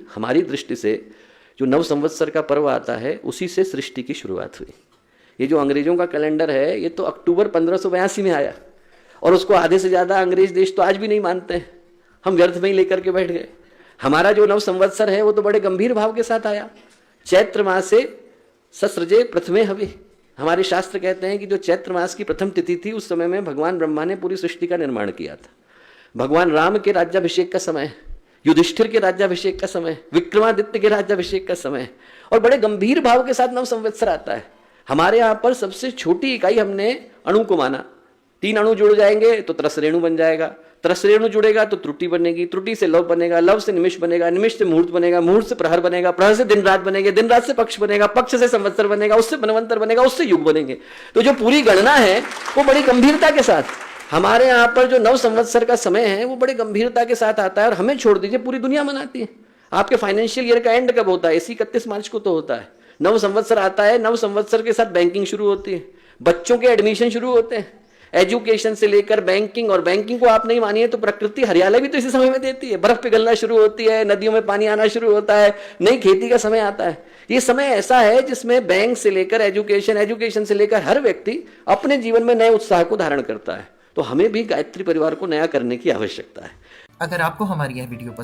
हमारी दृष्टि से जो नव संवत्सर का पर्व आता है उसी से सृष्टि की शुरुआत हुई। ये जो अंग्रेजों का कैलेंडर है ये तो अक्टूबर 1582 में आया और उसको आधे से ज़्यादा अंग्रेज देश तो आज भी नहीं मानते हैं। हम व्यर्थ में ही लेकर के बैठ गए। हमारा जो नव संवत्सर है वो तो बड़े गंभीर भाव के साथ आया। चैत्र मास से ससृजे प्रथमे हवि। हमारे शास्त्र कहते हैं कि जो चैत्र मास की प्रथम तिथि थी उस समय में भगवान ब्रह्मा ने पूरी सृष्टि का निर्माण किया था। भगवान राम के राज्याभिषेक का समय, युधिष्ठिर के राज्याभिषेक का समय, विक्रमादित्य के राज्याभिषेक का समय, और बड़े गंभीर भाव के साथ नव संवत्सर आता है। हमारे यहाँ पर सबसे छोटी इकाई हमने अणु को माना। 3 अणु जुड़ जाएंगे तो तरस रेणु बन जाएगा, तरस रेणु जुड़ेगा तो त्रुटि बनेगी, त्रुटि से लव बनेगा, लव से निमिष बनेगा, निमिष से मुहूर्त बनेगा, मुहूर्त से प्रहर बनेगा, प्रहर से दिन रात बनेंगे, दिन रात से पक्ष बनेगा, पक्ष से संवत्सर बनेगा, उससे मनवंतर बनेगा, उससे युग बनेंगे। तो जो पूरी गणना है वो बड़ी गंभीरता के साथ हमारे यहाँ पर जो नव संवत्सर का समय है वो बड़े गंभीरता के साथ आता है। और हमें छोड़ दीजिए, पूरी दुनिया मनाती है। आपके फाइनेंशियल ईयर का एंड कब होता है? इसी 31 मार्च को तो होता है। नव संवत्सर आता है, नव संवत्सर के साथ बैंकिंग शुरू होती है, बच्चों के एडमिशन शुरू होते हैं, एजुकेशन से लेकर बैंकिंग। और बैंकिंग को आप नहीं मानिए तो प्रकृति हरियाली भी तो इसी समय में देती है। बर्फ पिघलना शुरू होती है, नदियों में पानी आना शुरू होता है, नई खेती का समय आता है। ये समय ऐसा है जिसमें बैंक से लेकर एजुकेशन, एजुकेशन से लेकर हर व्यक्ति अपने जीवन में नए उत्साह को धारण करता है। तो हमें भी गायत्री परिवार को नया करने की आवश्यकता है। अगर आपको हमारी यह वीडियो